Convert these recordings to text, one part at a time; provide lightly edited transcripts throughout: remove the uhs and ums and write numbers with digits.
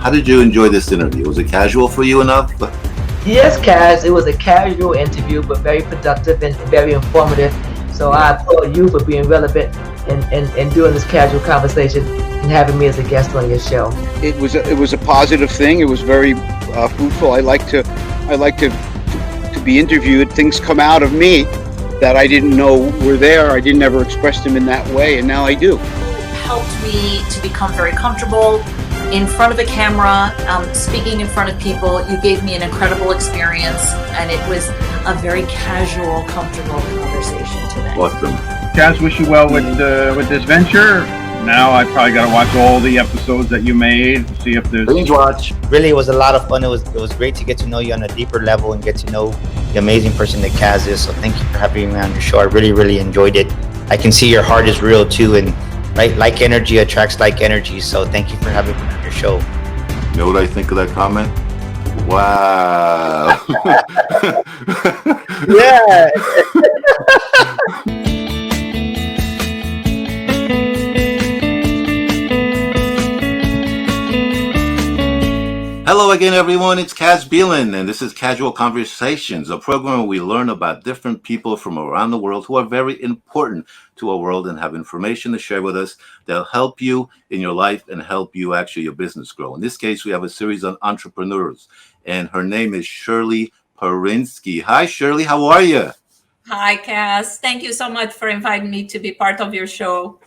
How did you enjoy this interview? Was it casual for you enough? Yes, Kaz, it was a casual interview, but very productive and very informative. So I applaud you for being relevant and doing this casual conversation and having me as a guest on your show. It was a positive thing. It was very fruitful. I like to be interviewed. Things come out of me that I didn't know were there. I didn't ever express them in that way, and now I do. It helped me to become very comfortable in front of a camera, speaking in front of people. You gave me an incredible experience, and it was a very casual, comfortable conversation today. Awesome. Kaz, wish you well with this venture. Now I probably got to watch all the episodes that you made, see if there's... Binge watch. Really, it was a lot of fun. It was great to get to know you on a deeper level and get to know the amazing person that Kaz is. So thank you for having me on your show. I really enjoyed it. I can see your heart is real too, and right, like energy attracts like energy. So thank you for having me on your show. You know what I think of that comment? Wow. Yeah. Hello again, everyone. It's Kaz Beelan, and this is Casual Conversations, a program where we learn about different people from around the world who are very important to our world and have information to share with us that'll help you in your life and help you actually your business grow. In this case, we have a series on entrepreneurs, and her name is Shirley Perlinsky. Hi, Shirley. How are you? Hi, Kaz. Thank you so much for inviting me to be part of your show.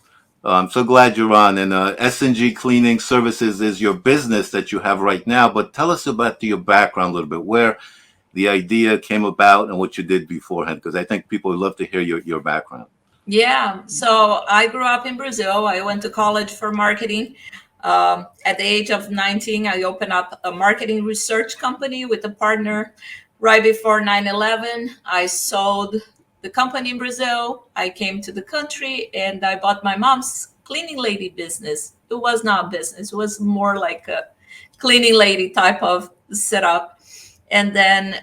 I'm so glad you're on. And S&G Cleaning Services is your business that you have right now. But tell us about your background a little bit, where the idea came about and what you did beforehand, because I think people would love to hear your background. Yeah, so I grew up in Brazil. I went to college for marketing. At the age of 19, I opened up a marketing research company with a partner. Right before 9/11, I sold the company in Brazil. I came to the country and I bought my mom's cleaning lady business. It was not a business. It was more like a cleaning lady type of setup. And then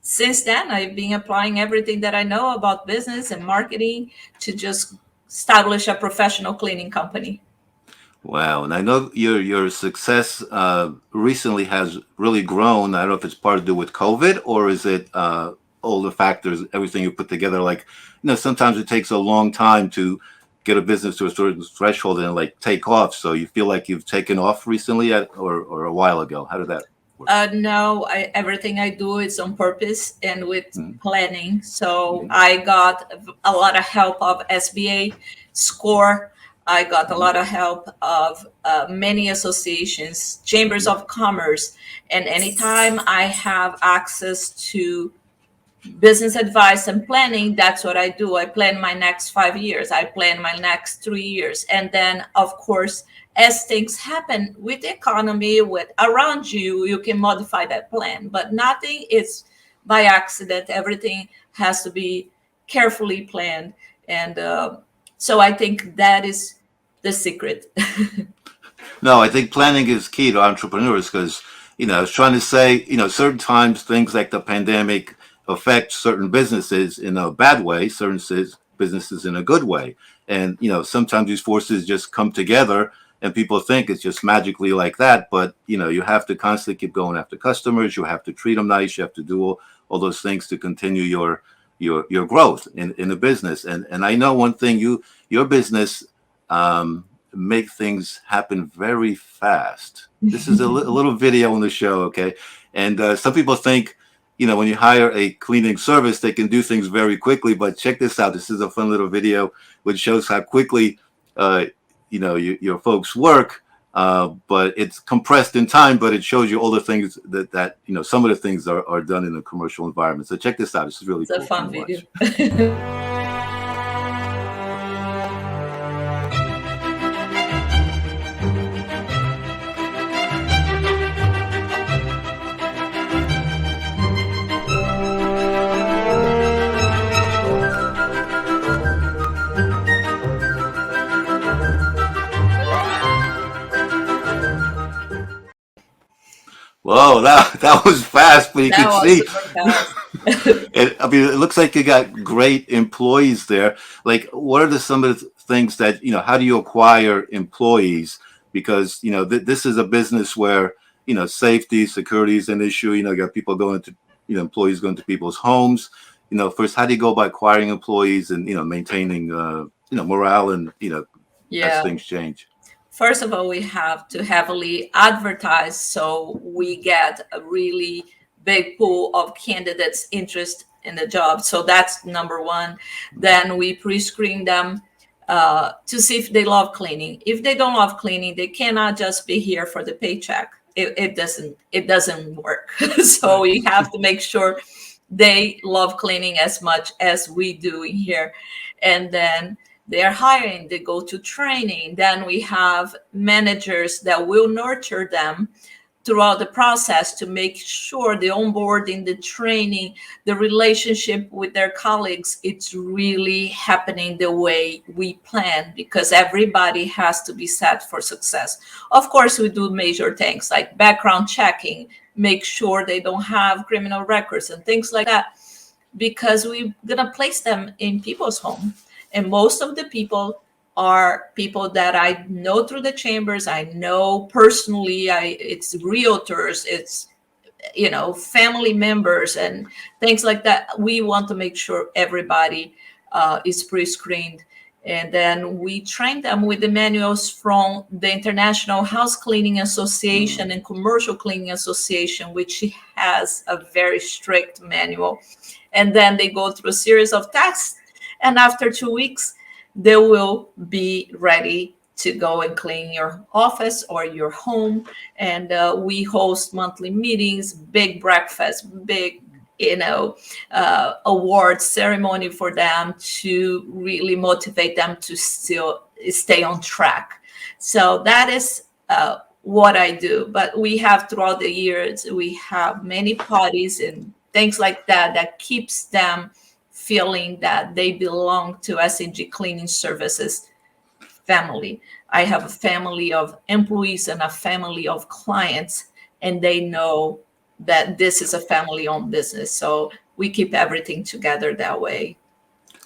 since then, I've been applying everything that I know about business and marketing to just establish a professional cleaning company. Wow. And I know your success recently has really grown. I don't know if it's part to do with COVID or is it all the factors, everything you put together. Like, sometimes it takes a long time to get a business to a certain threshold and like take off. So you feel like you've taken off recently or a while ago? How did that work? No, everything I do is on purpose and with planning. So I got a lot of help of SBA SCORE. I got a lot of help of many associations, chambers of commerce. And anytime I have access to business advice and planning, that's what I do. I plan my next 5 years. I plan my next 3 years. And then, of course, as things happen with the economy, with around you, you can modify that plan. But nothing is by accident. Everything has to be carefully planned. And so I think that is the secret. No, I think planning is key to entrepreneurs because, I was trying to say, certain times things like the pandemic affect certain businesses in a bad way, certain businesses in a good way. And, sometimes these forces just come together and people think it's just magically like that. But, you have to constantly keep going after customers. You have to treat them nice. You have to do all those things to continue your growth in the business. And I know one thing, your business make things happen very fast. This is a little video on the show. Okay. And some people think, when you hire a cleaning service, they can do things very quickly. But check this out. This is a fun little video which shows how quickly, your folks work. But it's compressed in time, but it shows you all the things that some of the things are done in a commercial environment. So check this out. This is really cool. It's a fun video. Whoa, that was fast, but you That can was see. super fast. It looks like you got great employees there. Like, what are some of the things that, how do you acquire employees because, this is a business where, safety, security is an issue. You got people going to, employees going to people's homes. First, how do you go about acquiring employees and, maintaining, morale and, as Yeah. things change? First of all, we have to heavily advertise so we get a really big pool of candidates interested in the job. So that's number one. Then we pre-screen them to see if they love cleaning. If they don't love cleaning, they cannot just be here for the paycheck. It doesn't work. So we have to make sure they love cleaning as much as we do in here. And then they're hiring, they go to training. Then we have managers that will nurture them throughout the process to make sure the onboarding, the training, the relationship with their colleagues, it's really happening the way we plan, because everybody has to be set for success. Of course, we do major things like background checking, make sure they don't have criminal records and things like that, because we're gonna place them in people's home. And most of the people are people that I know through the chambers. I know personally. It's realtors, it's family members and things like that. We want to make sure everybody is pre-screened, and then we train them with the manuals from the International House Cleaning Association and Commercial Cleaning Association, which has a very strict manual. And then they go through a series of tests, and after 2 weeks, they will be ready to go and clean your office or your home. And we host monthly meetings, big breakfast, big, award ceremony for them to really motivate them to still stay on track. So that is what I do. But we have throughout the years, we have many parties and things like that keeps them feeling that they belong to S&G Cleaning Services family. I have a family of employees and a family of clients, and they know that this is a family-owned business. So we keep everything together that way.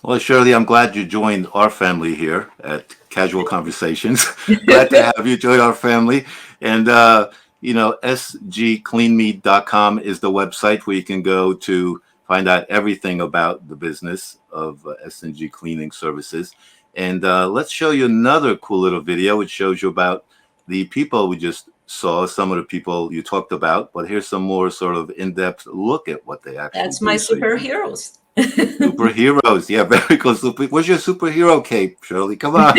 Well, Shirley, I'm glad you joined our family here at Casual Conversations. Glad to have you join our family. And, sgcleanme.com is the website where you can go to find out everything about the business of S&G Cleaning Services. And let's show you another cool little video which shows you about the people we just saw, some of the people you talked about. But here's some more sort of in-depth look at what they actually That's do. my superheroes. Superheroes. Yeah, very cool. What's your superhero cape, Shirley? Come on.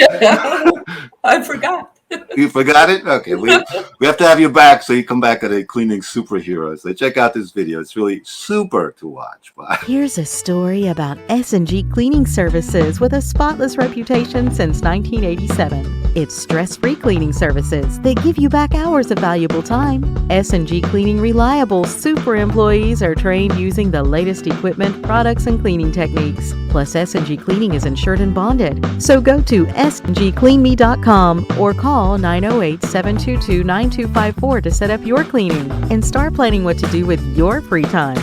I forgot. You forgot it? Okay, we have to have you back so you come back at a cleaning superhero. So check out this video. It's really super to watch. Bye. Here's a story about S&G Cleaning Services with a spotless reputation since 1987. It's stress-free cleaning services. They give you back hours of valuable time. S&G Cleaning reliable super employees are trained using the latest equipment, products, and cleaning techniques. Plus, S&G Cleaning is insured and bonded. So go to sgcleanme.com or call 908-722-9254 to set up your cleaning and start planning what to do with your free time.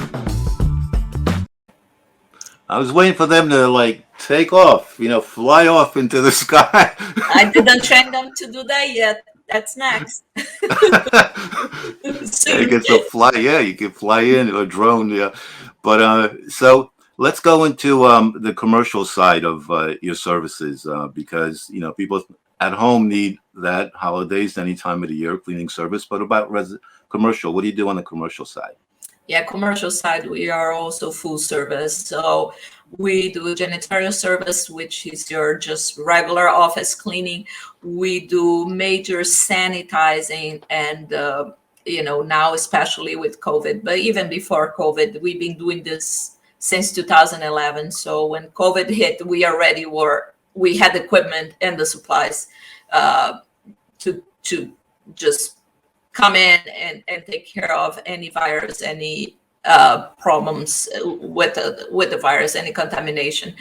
I was waiting for them to take off, fly off into the sky. I didn't train them to do that yet. That's next. You get to fly. Yeah, you can fly in a drone. Yeah, but so let's go into the commercial side of your services because people at home need that holidays, any time of the year, cleaning service. But about commercial, what do you do on the commercial side? Yeah, commercial side, we are also full service. So we do janitorial service, which is your just regular office cleaning. We do major sanitizing and, now especially with COVID, but even before COVID, we've been doing this since 2011. So when COVID hit, we had equipment and the supplies to just come in and take care of any virus, any problems with the virus, any contamination.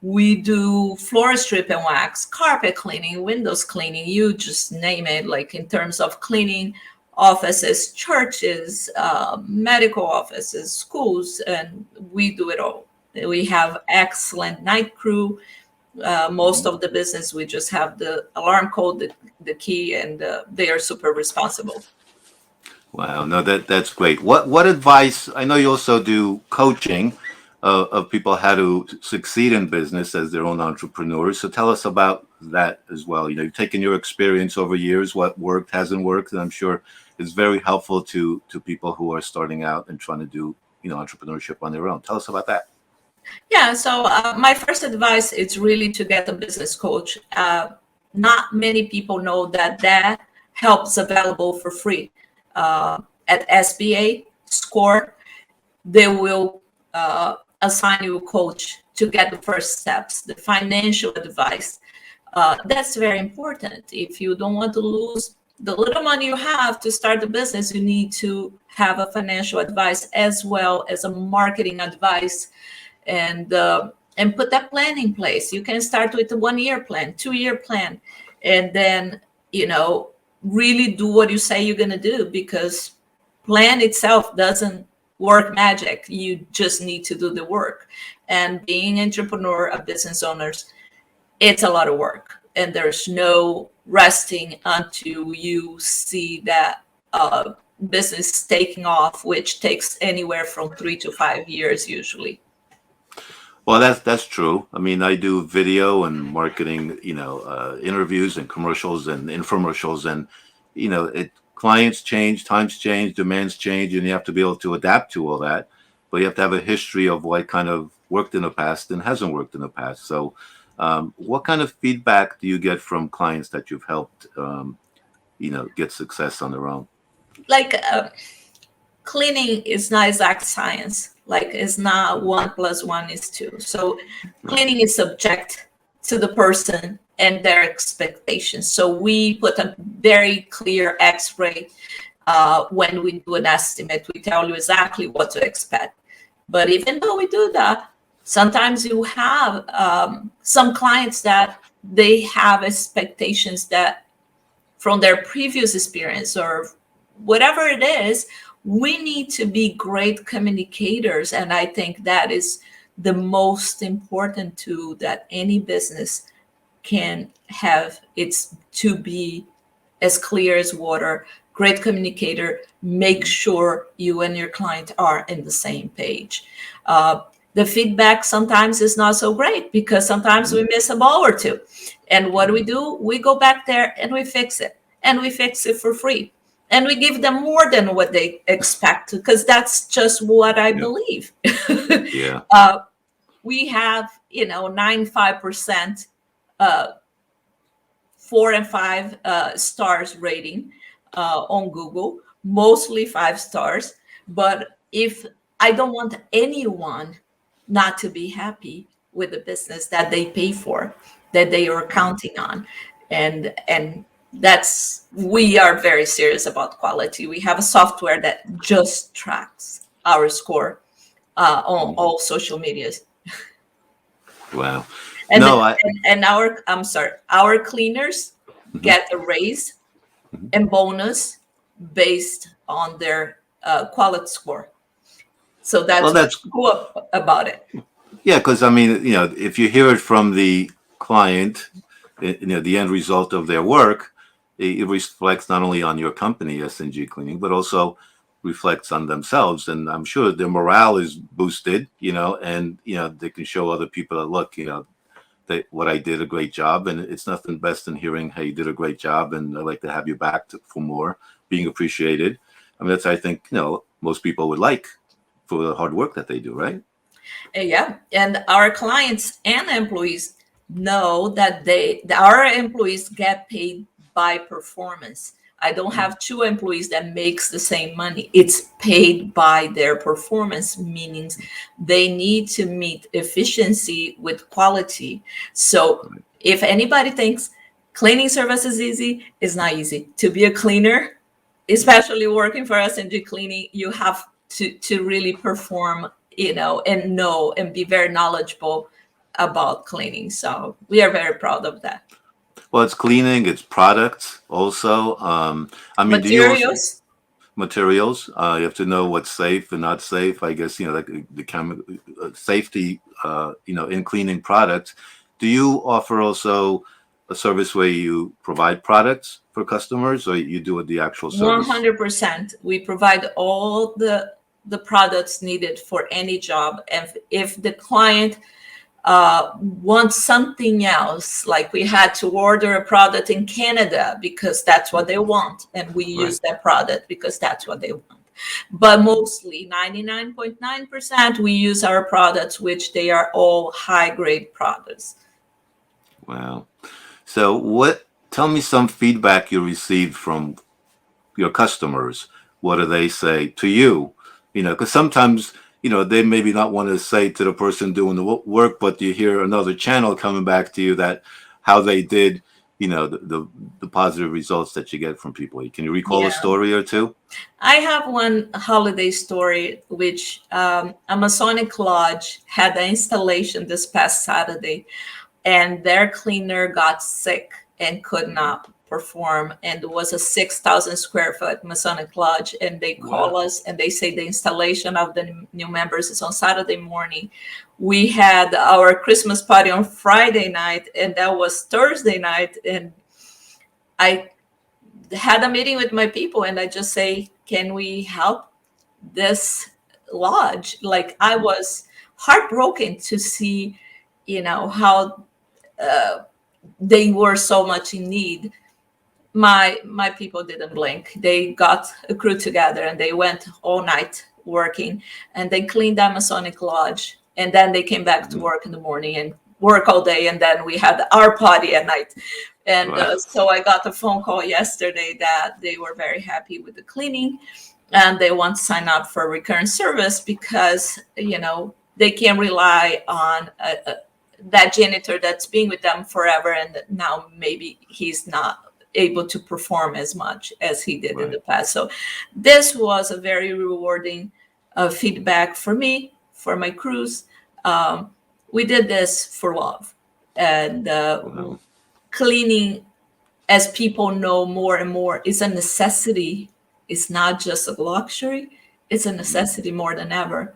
We do floor strip and wax, carpet cleaning, windows cleaning, you just name it, like in terms of cleaning offices, churches, medical offices, schools, and we do it all. We have excellent night crew Most of the business, we just have the alarm code, the key, and they are super responsible. Wow, no, that's great. What advice? I know you also do coaching of people how to succeed in business as their own entrepreneurs. So tell us about that as well. You've taken your experience over years, what worked, hasn't worked, and I'm sure it's very helpful to people who are starting out and trying to do entrepreneurship on their own. Tell us about that. Yeah, so my first advice is really to get a business coach. Not many people know that help's available for free. At SBA SCORE, they will assign you a coach to get the first steps, the financial advice. That's very important. If you don't want to lose the little money you have to start the business, you need to have a financial advice as well as a marketing advice, and put that plan in place. You can start with a 1-year plan, 2-year plan, and then really do what you say you're going to do, because plan itself doesn't work magic. You just need to do the work. And being entrepreneur, a business owners, it's a lot of work, and there's no resting until you see that business taking off, which takes anywhere from 3 to 5 years usually. Well, that's true. I mean, I do video and marketing, interviews and commercials and infomercials, and clients change, times change, demands change, and you have to be able to adapt to all that. But you have to have a history of what kind of worked in the past and hasn't worked in the past. So, what kind of feedback do you get from clients that you've helped, get success on their own? Like cleaning is not exact science. Like, it's not 1 + 1 = 2. So cleaning is subject to the person and their expectations. So we put a very clear X-ray when we do an estimate. We tell you exactly what to expect. But even though we do that, sometimes you have some clients that they have expectations that from their previous experience or whatever it is. We need to be great communicators. And I think that is the most important tool that any business can have. It's to be as clear as water, great communicator, make sure you and your client are in the same page. The feedback sometimes is not so great, because sometimes we miss a ball or two. And what do? We go back there and we fix it. And we fix it for free. And we give them more than what they expect, because that's just what I believe. Yeah. We have, 95% 4 and 5 stars rating on Google, mostly 5 stars. But if I don't want anyone not to be happy with the business that they pay for, that they are counting on, and we are very serious about quality. We have a software that just tracks our score on all social medias. Wow. And our cleaners get a raise and bonus based on their quality score. So that's cool about it. Yeah, because I mean, if you hear it from the client, the end result of their work, it reflects not only on your company, S&G Cleaning, but also reflects on themselves. And I'm sure their morale is boosted, and, they can show other people that, look, that what I did a great job. And it's nothing best than hearing, hey, you did a great job, and I'd like to have you back for more, being appreciated. I mean, that's, I think, most people would like for the hard work that they do, right? Yeah. And our clients and employees know that our employees get paid by performance. I don't have 2 employees that makes the same money. It's paid by their performance, meaning they need to meet efficiency with quality. So if anybody thinks cleaning service is easy, it's not easy. To be a cleaner, especially working for S&G Cleaning, you have to really perform, and know and be very knowledgeable about cleaning. So we are very proud of that. Well, it's cleaning, it's products also. I mean, Materials. Materials. You have to know what's safe and not safe. I guess, like the safety, in cleaning products. do you offer also a service where you provide products for customers, or you do the actual service? 100%. We provide all the products needed for any job. And if the client wants something else, like we had to order a product in Canada because that's what they want, and we use that product because that's what they want. But mostly 99.9% we use our products, which they are all high grade products. Wow. So tell me some feedback you received from your customers. What do they say to you? Because sometimes, they maybe not want to say to the person doing the work, but you hear another channel coming back to you that how they did, the positive results that you get from people. Can you recall a story or two? I have one holiday story, which a Masonic Lodge had an installation this past Saturday, and their cleaner got sick and could not perform, and it was a 6,000 square foot Masonic Lodge, and they call us and they say the installation of the new members is on Saturday morning. We had our Christmas party on Friday night, and that was Thursday night, and I had a meeting with my people, and I just say, can we help this lodge? Like, I was heartbroken to see, how they were so much in need. My people didn't blink. They got a crew together and they went all night working, and they cleaned that Masonic Lodge, and then they came back to work in the morning and work all day, and then we had our party at night. And so I got a phone call yesterday that they were very happy with the cleaning, and they want to sign up for recurrent service because they can rely on that janitor that's been with them forever, and now maybe he's not able to perform as much as he did in the past. So this was a very rewarding feedback for me, for my crews. We did this for love, and cleaning, as people know more and more, is a necessity. It's not just a luxury. It's a necessity more than ever.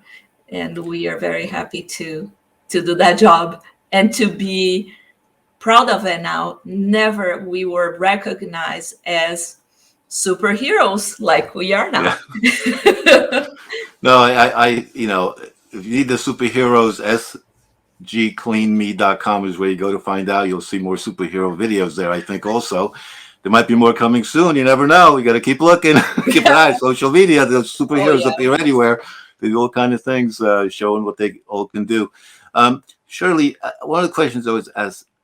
And we are very happy to do that job and to be proud of it now. Never we were recognized as superheroes like we are now. Yeah. No, I if you need the superheroes, sgcleanme.com is where you go to find out. You'll see more superhero videos there. I think also there might be more coming soon. You never know. You got to keep looking. Keep an eye. Social media, the superheroes appear anywhere. They do all kind of things, showing what they all can do. Shirley, one of the questions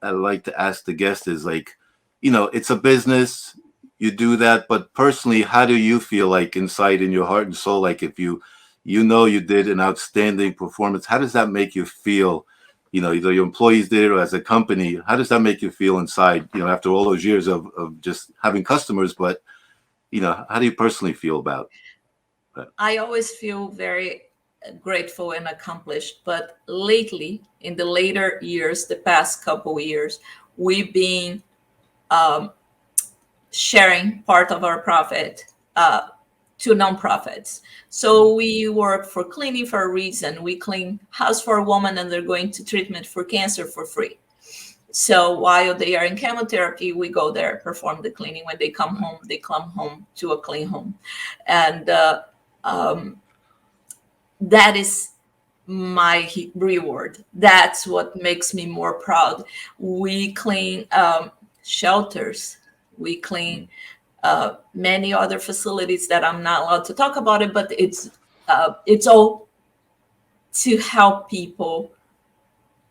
I like to ask the guest is, like, it's a business. You do that, but personally, how do you feel, like, inside in your heart and soul? Like, if you did an outstanding performance, how does that make you feel? Either your employees did or as a company, how does that make you feel inside, after all those years of just having customers? But, how do you personally feel about that? I always feel very grateful and accomplished. But lately, in the later years, the past couple of years, we've been sharing part of our profit to nonprofits. So we work for cleaning for a reason. We clean house for a woman undergoing to treatment for cancer for free. So while they are in chemotherapy, we go there, perform the cleaning. When they come home to a clean home. And that is my reward. That's what makes me more proud. We clean shelters. We clean many other facilities that I'm not allowed to talk about it, but it's all to help people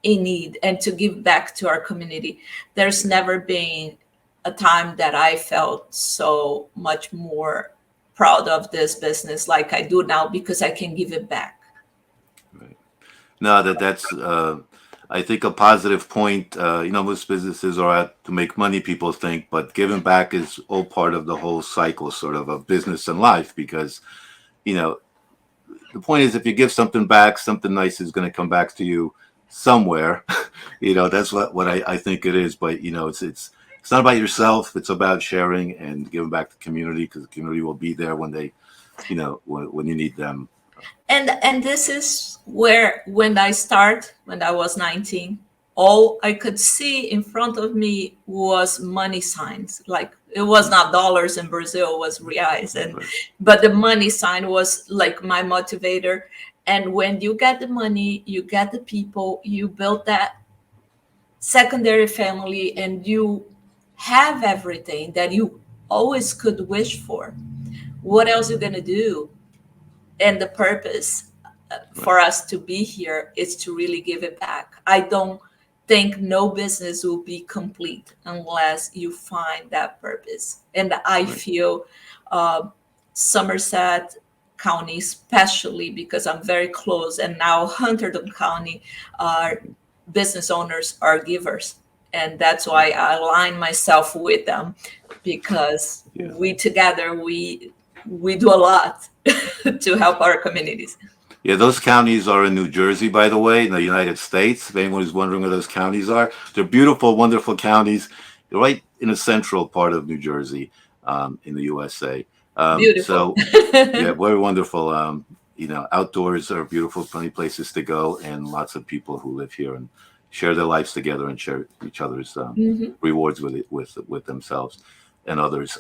in need and to give back to our community. There's never been a time that I felt so much more proud of this business like I do now, because I can give it back. Right. No, that's I think a positive point. Most businesses are out to make money, people think, but giving back is all part of the whole cycle, sort of business and life, because the point is, if you give something back, something nice is going to come back to you somewhere. That's what I think it is. But it's not about yourself. It's about sharing and giving back to the community, because the community will be there when they, when you need them. And this is where, when I was 19, all I could see in front of me was money signs. Like it was not dollars in Brazil, it was reais. But the money sign was like my motivator. And when you get the money, you get the people, you build that secondary family, and you have everything that you always could wish for. What else are you gonna do? And the purpose for us to be here is to really give it back. I don't think no business will be complete unless you find that purpose. And I feel Somerset County, especially because I'm very close, and now Hunterdon County, business owners are givers. And that's why I align myself with them, because we together, we do a lot to help our communities. Yeah, those counties are in New Jersey, by the way, in the United States. If anyone is wondering where those counties are, they're beautiful, wonderful counties. They're right in the central part of New Jersey, in the USA. Beautiful. So, yeah, very wonderful. Outdoors are beautiful, plenty places to go, and lots of people who live here and share their lives together and share each other's rewards with themselves and others.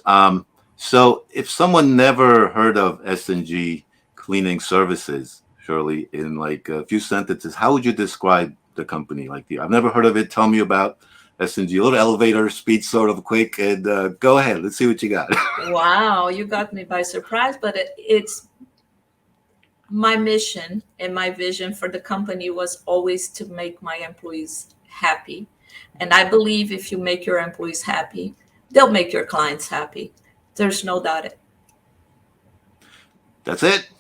So, if someone never heard of S&G Cleaning Services, Shirley, in like a few sentences, how would you describe the company? I've never heard of it. Tell me about S&G. A little elevator speech, sort of quick, and go ahead. Let's see what you got. Wow, you got me by surprise, but it's my mission and my vision for the company was always to make my employees happy. And I believe if you make your employees happy, they'll make your clients happy. There's no doubt it. That's it.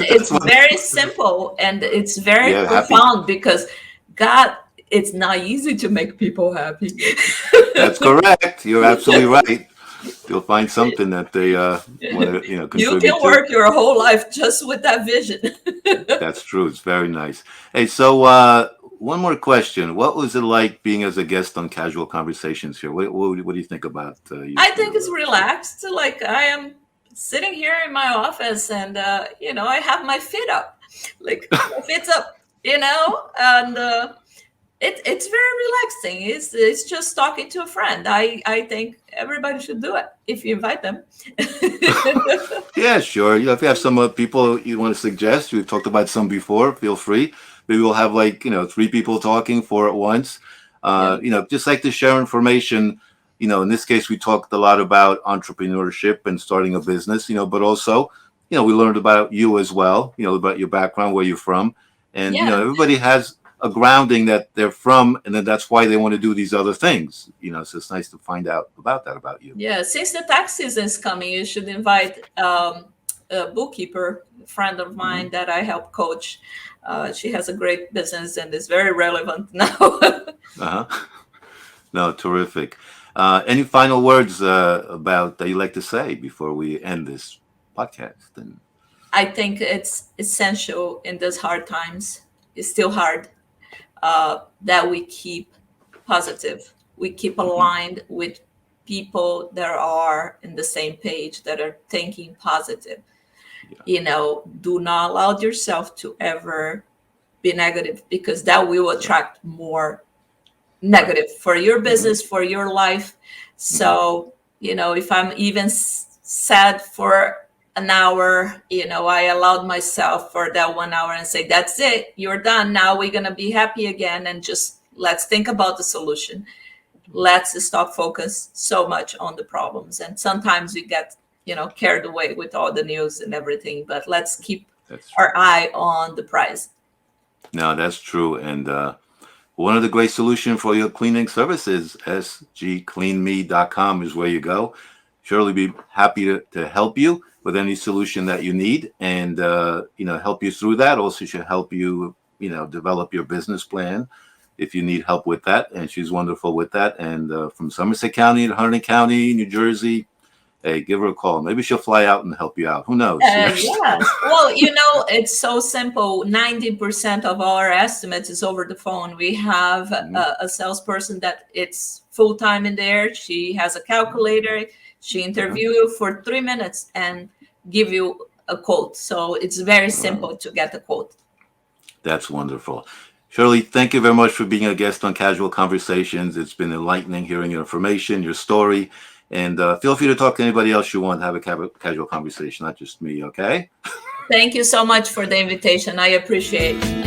It's very simple, and it's very profound, because God, it's not easy to make people happy. That's correct. You're absolutely right. You'll find something that they want to, contribute You can work your whole life just with that vision. That's true. It's very nice. Hey, so one more question. What was it like being as a guest on Casual Conversations here? What do you think about? I think it's relaxed. Like I am sitting here in my office, and I have my feet up, like my feet's up, and it's very relaxing. It's just talking to a friend. I think everybody should do it if you invite them. Yeah, sure. If you have some people you want to suggest, we've talked about some before. Feel free. Maybe we'll have 3 people talking 4 at once. Just like to share information. In this case, we talked a lot about entrepreneurship and starting a business, but also, we learned about you as well, about your background, where you're from. And, everybody has a grounding that they're from, and then that's why they want to do these other things, so it's nice to find out about that about you. Yeah, since the tax season is coming, you should invite a bookkeeper, a friend of mine that I help coach. She has a great business and is very relevant now. No, terrific. Any final words about that you'd like to say before we end this podcast? And I think it's essential in these hard times. It's still hard, that we keep positive. We keep aligned with people that are in the same page, that are thinking positive. Do not allow yourself to ever be negative, because that will attract more negative for your business, for your life. So, if I'm even sad for an hour, I allowed myself for that 1 hour and say, that's it, you're done. Now we're going to be happy again. And just let's think about the solution. Let's stop focus so much on the problems. And sometimes we get, carried away with all the news and everything, but let's keep our eye on the prize. No, that's true. And one of the great solutions for your cleaning services, sgcleanme.com is where you go. Shirley be happy to help you with any solution that you need, and help you through that. Also, she'll help you, develop your business plan if you need help with that. And she's wonderful with that. And from Somerset County to Hunterdon County, New Jersey, hey, give her a call. Maybe she'll fly out and help you out. Who knows? Yeah. Well, it's so simple. 90% of our estimates is over the phone. We have a salesperson that it's full-time in there. She has a calculator. She interview you for 3 minutes and give you a quote. So it's very simple to get a quote. That's wonderful. Shirley, thank you very much for being a guest on Casual Conversations. It's been enlightening hearing your information, your story, and feel free to talk to anybody else you want to have a casual conversation, not just me, okay? Thank you so much for the invitation. I appreciate it.